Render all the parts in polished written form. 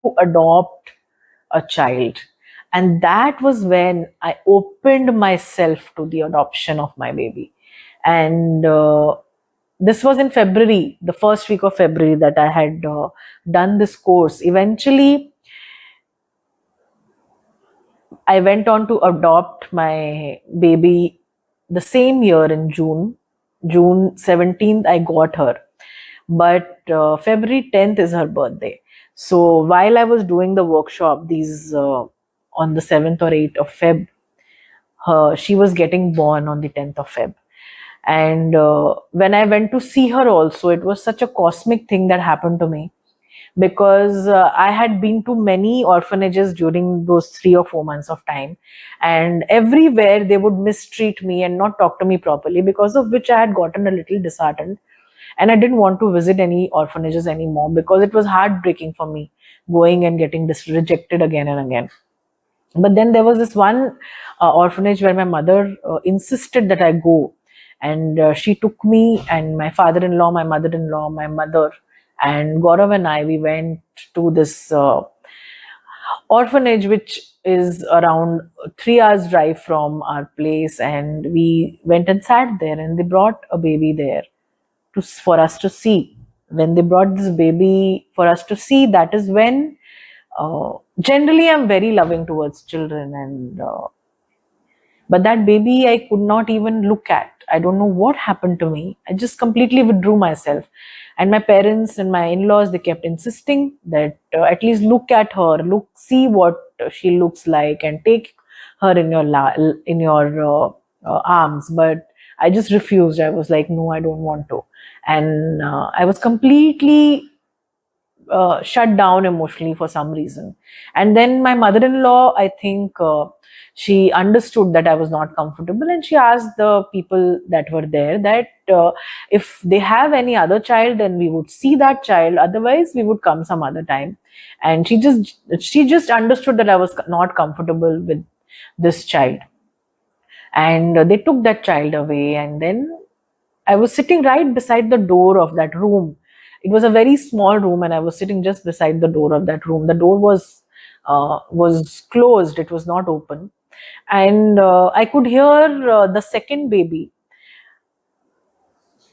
to adopt a child. And that was when I opened myself to the adoption of my baby. And this was in February, the first week of February, that I had done this course. Eventually, I went on to adopt my baby the same year in June. June 17th, I got her. But February 10th is her birthday. So while I was doing the workshop, on the 7th or 8th of Feb, she was getting born on the 10th of Feb. And when I went to see her also, it was such a cosmic thing that happened to me, because I had been to many orphanages during those 3 or 4 months of time, and everywhere they would mistreat me and not talk to me properly, because of which I had gotten a little disheartened, and I didn't want to visit any orphanages anymore, because it was heartbreaking for me going and getting rejected again and again. But then there was this one orphanage where my mother insisted that I go, and she took me and my father-in-law, my mother-in-law, my mother, and Gaurav and I. We went to this orphanage, which is around 3 hours drive from our place, and we went and sat there, and they brought a baby there for us to see. When they brought this baby for us to see, that is when generally I'm very loving towards children, and but that baby I could not even look at. I don't know what happened to me. I just completely withdrew myself. And my parents and my in-laws, they kept insisting that at least look at her, see what she looks like, and take her in your arms. But I just refused. I was like, no, I don't want to. And I was completely shut down emotionally for some reason. And then my mother-in-law, I think she understood that I was not comfortable, and she asked the people that were there that if they have any other child, then we would see that child, otherwise we would come some other time. And she just understood that I was not comfortable with this child, and they took that child away. And then I was sitting right beside the door of that room. It was a very small room, and I was sitting just beside the door of that room. The door was closed; it was not open, and I could hear the second baby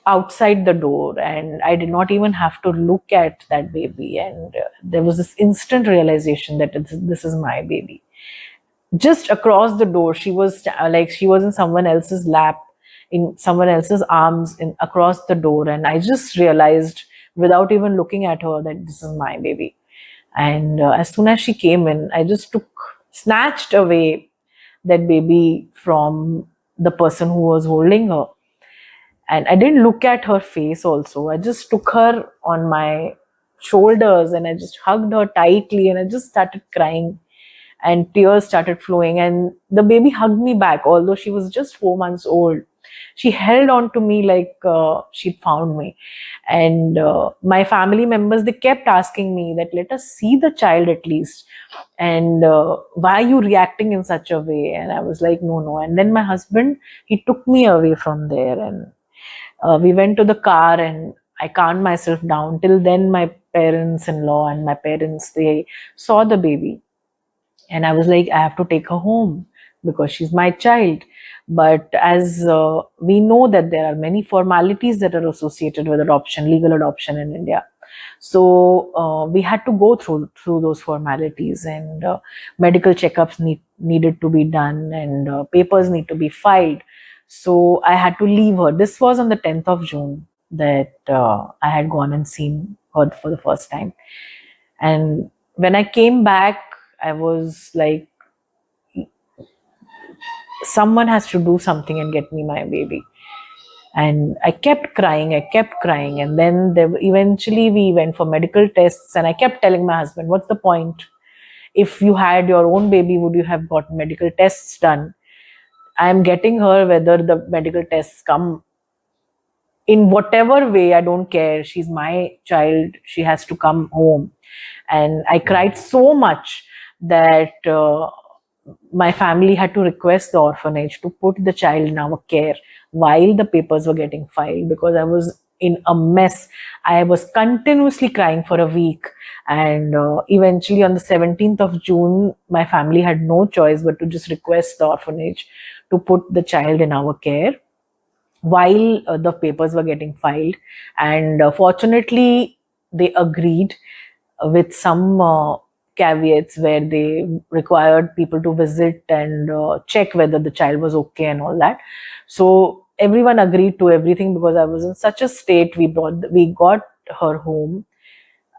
outside the door, and I did not even have to look at that baby. And there was this instant realization that this is my baby. Just across the door, she was in someone else's lap, in someone else's arms, in across the door, and I just realized without even looking at her that this is my baby. And as soon as she came in, I just snatched away that baby from the person who was holding her, and I didn't look at her face also. I just took her on my shoulders, and I just hugged her tightly, and I just started crying, and tears started flowing, and the baby hugged me back. Although she was just 4 months old, she held on to me like she'd found me. And my family members, they kept asking me that, let us see the child at least, and why are you reacting in such a way? And I was like, no, no. And then my husband, he took me away from there, and we went to the car, and I calmed myself down. Till then, my parents-in-law and my parents, they saw the baby, and I was like, I have to take her home because she's my child. But as we know that there are many formalities that are associated with adoption, legal adoption in India. So we had to go through those formalities, and medical checkups needed to be done, and papers need to be filed. So I had to leave her. This was on the 10th of June that I had gone and seen her for the first time. And when I came back, I was like, someone has to do something and get me my baby. And I kept crying, and then eventually we went for medical tests, and I kept telling my husband, what's the point? If you had your own baby, would you have got medical tests done? I am getting her whether the medical tests come in whatever way, I don't care. She's my child. She has to come home. And I cried so much that my family had to request the orphanage to put the child in our care while the papers were getting filed, because I was in a mess. I was continuously crying for a week. And eventually, on the 17th of June, my family had no choice but to just request the orphanage to put the child in our care while the papers were getting filed. And fortunately, they agreed with some caveats where they required people to visit and check whether the child was okay and all that. So everyone agreed to everything because I was in such a state. We got her home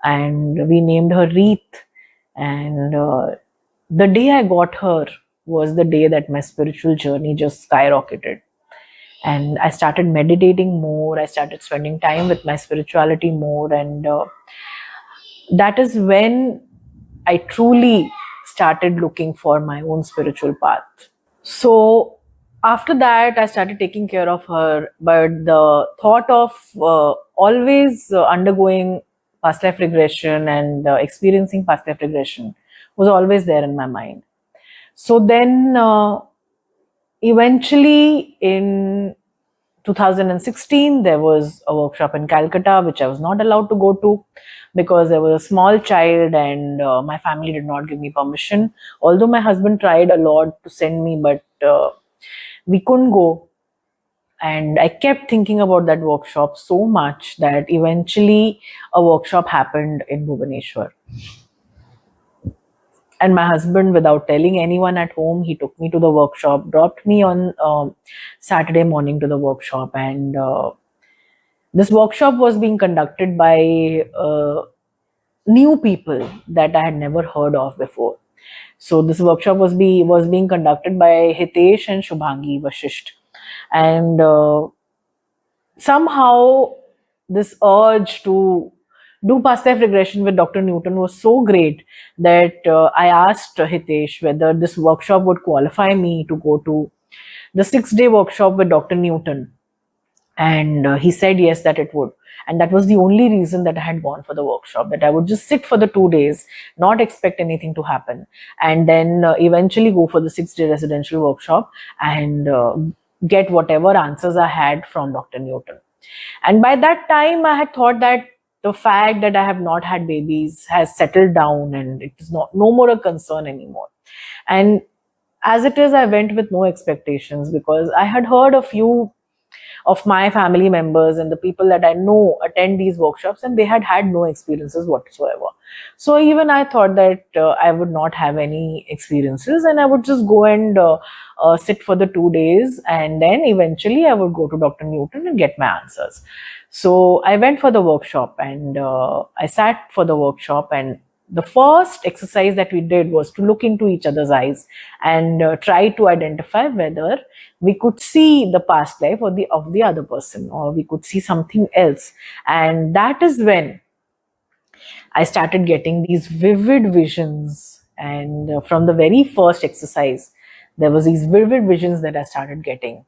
and we named her Reeth. And the day I got her was the day that my spiritual journey just skyrocketed. And I started meditating more. I started spending time with my spirituality more. And that is when I truly started looking for my own spiritual path. So after that, I started taking care of her. But the thought of always undergoing past life regression and experiencing past life regression was always there in my mind. So then, eventually, in 2016, there was a workshop in Calcutta, which I was not allowed to go to because there was a small child and my family did not give me permission. Although my husband tried a lot to send me, but we couldn't go. And I kept thinking about that workshop so much that eventually a workshop happened in Bhubaneswar. And my husband, without telling anyone at home, he took me to the workshop, dropped me on Saturday morning to the workshop. And this workshop was being conducted by new people that I had never heard of before. So this workshop was being conducted by Hitesh and Shubhangi Vashisht. And somehow this urge to do past life regression with Dr. Newton was so great that I asked Hitesh whether this workshop would qualify me to go to the 6-day workshop with Dr. Newton. And he said yes, that it would. And that was the only reason that I had gone for the workshop, that I would just sit for the 2 days, not expect anything to happen, and then eventually go for the 6-day residential workshop and get whatever answers I had from Dr. Newton. And by that time, I had thought that the fact that I have not had babies has settled down and it is no more a concern anymore. And as it is, I went with no expectations because I had heard a few of my family members and the people that I know attend these workshops, and they had had no experiences whatsoever. So even I thought that I would not have any experiences and I would just go and sit for the 2 days, and then eventually I would go to Dr. Newton and get my answers. So I went for the workshop and I sat for the workshop, and the first exercise that we did was to look into each other's eyes and try to identify whether we could see the past life of the other person, or we could see something else. And that is when I started getting these vivid visions. And from the very first exercise, there was these vivid visions that I started getting.